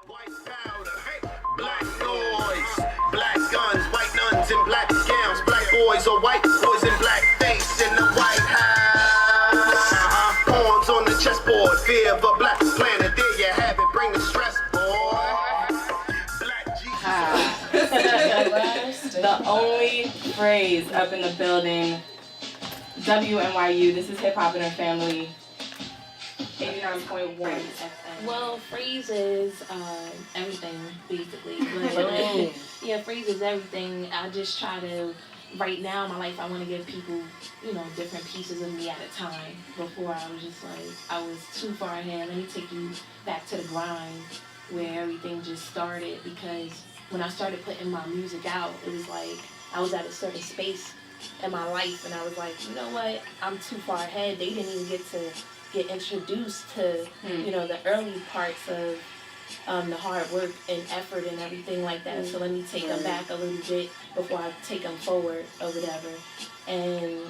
White powder, hey, black noise, black guns, white nuns in black gowns, black boys or white boys in black face in the White House. Pawns on the chessboard, fear of a black planet. There you have it, bring the stress, boy. Black Jesus. The only phrase up in the building. WNYU. This is Hip Hop and Her Family. 89.1 FM. Well, Fraz is everything, basically. But, yeah, Fraz is everything. I just try to, right now in my life, I want to give people, you know, different pieces of me at a time. Before I was just like, I was too far ahead. Let me take you back to the grind where everything just started. Because when I started putting my music out, it was like I was at a certain space in my life, and I was like, you know what? I'm too far ahead. They didn't even get introduced to, you know, the early parts of the hard work and effort and everything like that. So let me take them back a little bit before I take them forward or whatever. And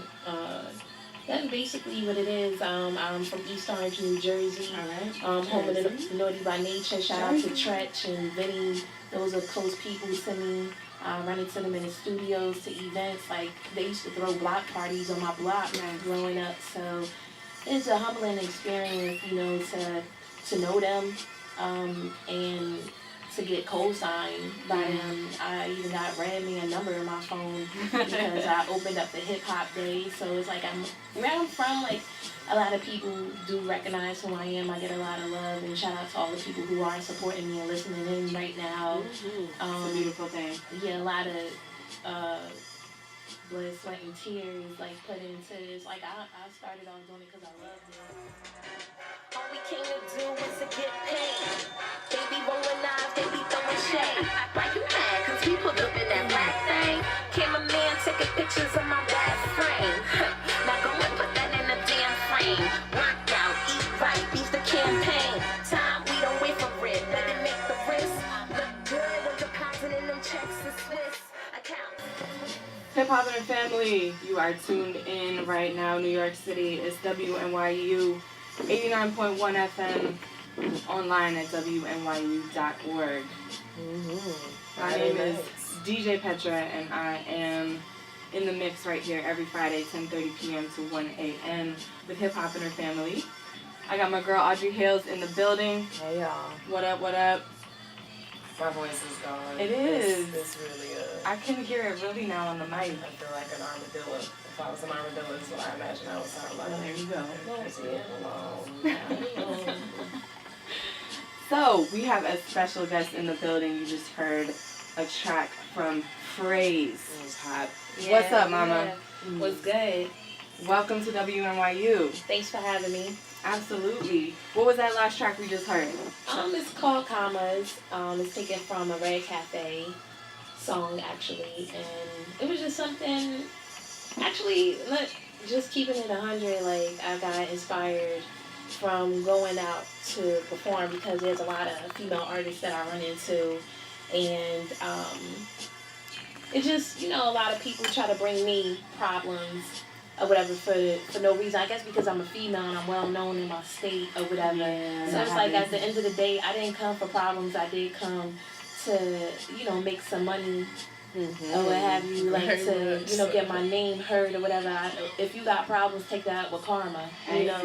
that's basically what it is. I'm from East Orange, New Jersey. Home of the Naughty by Nature. Shout out to Tretch and Vinny. Those are close people to me. Run into them in the studios, to events. Like, they used to throw block parties on my block growing up. So it's a humbling experience, you know, to know them and to get co-signed by them. I even got me a number in my phone because I opened up the hip hop day. So it's like where I'm from, like, a lot of people do recognize who I am. I get a lot of love, and shout out to all the people who are supporting me and listening in right now. It's a beautiful thing. Yeah, a lot of blood, sweat, and tears like put into this. Like I started off doing it because I loved it. All we came to do was to get paid. They be rolling knives, they be throwing shade. Why you mad? Cause we put up in that black thing. Cameraman taking pictures of my bad frame. Now go and put that in the damn frame. Work out, eat right, beats the campaign. Time, we don't wait for it. Let it make the risk look good when depositing them checks to Swiss accounts. Hip Hop and Her Family. You are tuned in right now, New York City. It's WNYU 89.1 FM, online at WNYU.org. My name is DJ Petra, and I am in the mix right here every Friday, 10:30 p.m. to 1 a.m. with Hip Hop and Her Family. I got my girl Audrey Hailes in the building. Hey y'all. What up, what up? My voice is gone. It is. It's really I can hear it really now on the mic. I feel like an armadillo. If I was an armadillo, that's what I imagine I would sound like. Well, there you go. Leave it alone. So, we have a special guest in the building. You just heard a track from Fraz. It was hot. Yeah, What's up, mama? Yeah. What's good? Welcome to WNYU. Thanks for having me. Absolutely. What was that last track we just heard? It's called Commas. It's taken from a Red Cafe song, actually, and it was just something. Actually, look, just keeping it 100. Like, I got inspired from going out to perform because there's a lot of female artists that I run into, and it just, you know, a lot of people try to bring me problems or whatever for no reason. I guess because I'm a female and I'm well known in my state or whatever. Yeah, so it's like at the end of the day, I didn't come for problems. I did come to, you know, make some money or what have you, like to, you know, get my name heard or whatever. If you got problems, take that with karma. You know,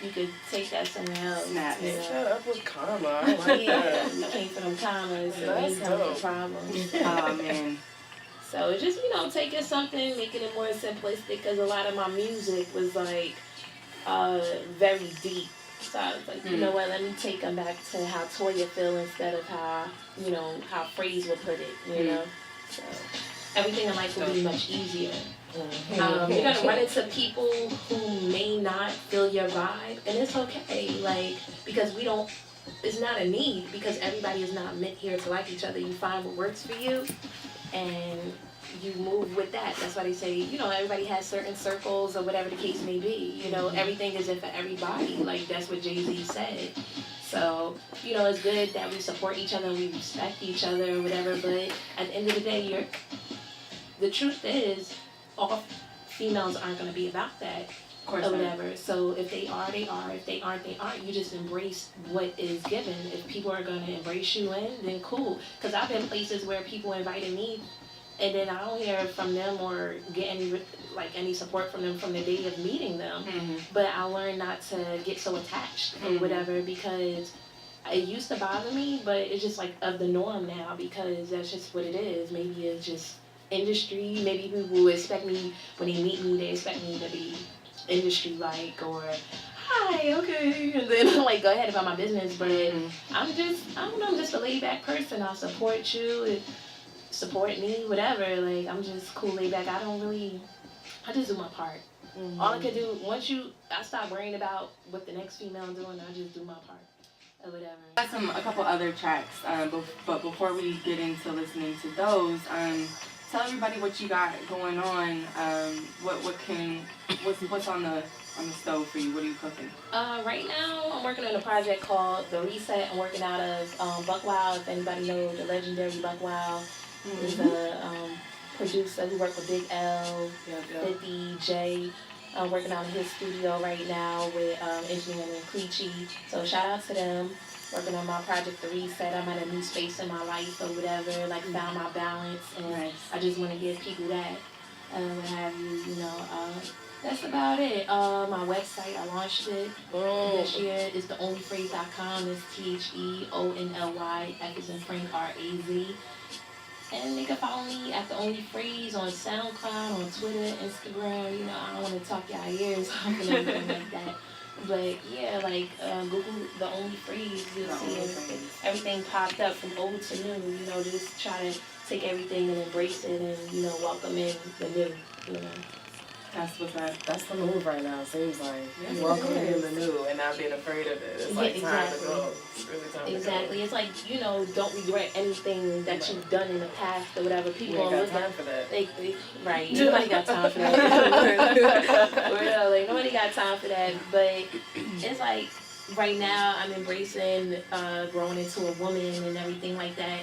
you could take that somewhere else. Snap. You know? Shut up with karma. I like that. We came for them commas, so we That's come dope. for problems. Oh, man. So it's just, you know, taking something, making it more simplistic, because a lot of my music was like very deep. So I was like, you know what, let me take them back to how Toya feel instead of how, you know, how Fraz would put it, you know. So everything in life will be much easier. You're going to run into people who may not feel your vibe, and it's okay, like, because we don't, it's not a need, because everybody is not meant here to like each other. You find what works for you, and you move with that. That's why they say, you know, everybody has certain circles or whatever the case may be. You know, everything isn't for everybody. Like, that's what Jay-Z said. So, you know, it's good that we support each other and we respect each other or whatever, but at the end of the day, the truth is, all females aren't going to be about that. course or not. whatever. So if they are, they are. If they aren't, they aren't. You just embrace what is given. If people are going to embrace you in, then cool. Because I've been places where people invited me, and then I don't hear from them or get any support from them from the day of meeting them. But I learned not to get so attached or whatever, because it used to bother me, but it's just like of the norm now, because that's just what it is. Maybe it's just industry. Maybe people expect me, when they meet me, they expect me to be industry-like, or hi, okay, and then like go ahead about my business. But I'm just a laid-back person. I'll support you, support me, whatever. Like, I'm just cool, laid-back. I just do my part. All I could do, I stop worrying about what the next female doing, I just do my part. Or whatever. A couple other tracks, but before we get into listening to those, tell everybody what you got going on. What's on the stove for you? What are you cooking? Right now, I'm working on a project called The Reset. I'm working out of Buck Wild. If anybody knows the legendary Buck Wild, is a producer who worked with Big L, 50 J. I'm working out in his studio right now with engineer and Cleachy. So shout out to them. Working on my project, The Reset. I'm at a new space in my life or whatever, like found my balance, and I just want to give people that, what have you, that's about it. My website, I launched it this year. It's theonlyfraz.com. It's TheOnly, F as in Frank, R-A-Z. And they can follow me at The Only Fraz on SoundCloud, on Twitter, Instagram. I don't want to talk y'all ears off and everything like that. But yeah, like Google The Only Fraz, you'll see everything popped up from old to new. Just try to take everything and embrace it, and welcome in the new. That's what's up. That's the move right now, it seems like. Welcoming in the new and not being afraid of it. It's like time to go. It's really time to go. Exactly. It's like, don't regret anything that you've done in the past or whatever. People ain't got time for that. Right. Nobody got time for that. Real, like, nobody got time for that. But it's like, right now I'm embracing growing into a woman and everything like that.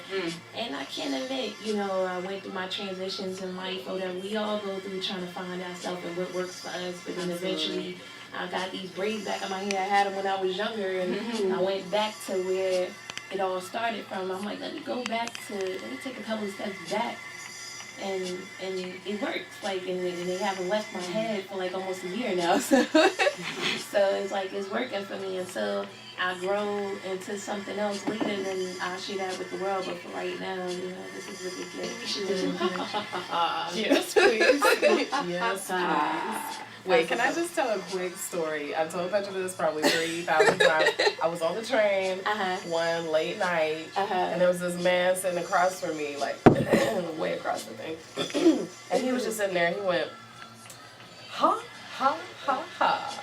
And I can't admit, I went through my transitions in life or whatever. We all go through trying to find ourselves and what works for us. But then eventually I got these braids back on my hair. I had them when I was younger, and I went back to where it all started from. I'm like, let me take a couple of steps back. And it works, like, and they haven't left my head for like almost a year now, so it's like it's working for me until I grow into something else later, then I'll share that with the world. But for right now, this is really good. Yes, please. Yes, please. Wait, can I just tell a quick story? I've told Petra this probably 3,000 times. I was on the train one late night, and there was this man sitting across from me, like, way across the thing. And he was just sitting there, and he went, ha, ha, ha, ha.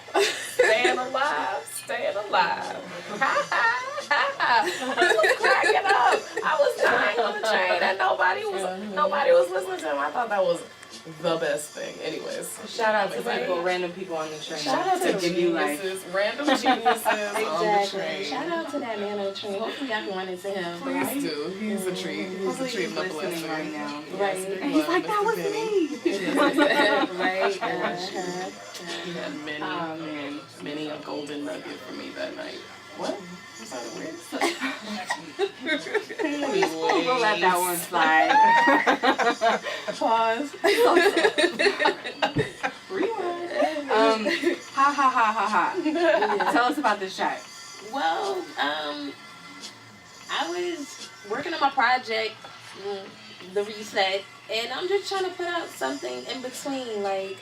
Staying alive, staying alive. Ha, ha, ha, ha. I was cracking up. I was dying on the train, and nobody was listening to him. I thought that was the best thing. Anyways, shout out to random people on the train. Shout out to give you life. Random geniuses on the train. Shout out to that man on the train. Hopefully I can run into him. Please do. He's a treat. He's a treat and a blessing right now. Yes, right. And he's like, that was me. Right. He had many a golden nugget for me that night. What? Was that weird? We'll let that one slide. Pause. Rewind. Ha ha ha ha ha. Tell us about this track. Well, I was working on my project, The Reset, and I'm just trying to put out something in between, like,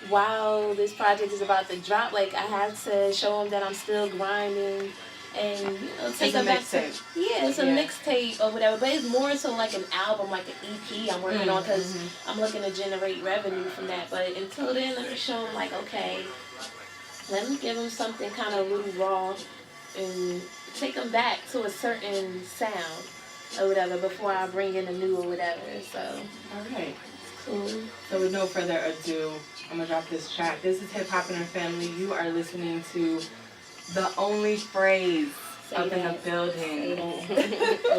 while this project is about to drop, like, I have to show them that I'm still grinding and take them back to, it's a mixtape or whatever, but it's more so like an album, like an EP I'm working on, because I'm looking to generate revenue from that. But until then, let me show them, like, okay, let me give them something kind of a little raw and take them back to a certain sound or whatever before I bring in a new or whatever. So alright, cool. So with no further ado, I'm gonna drop this track. This is Hip Hop and Her Family. You are listening to The Only Fraz up in the building.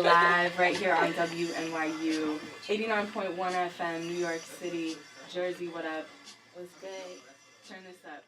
Live right here on WNYU 89.1 FM, New York City, Jersey. What up? What's good? Turn this up.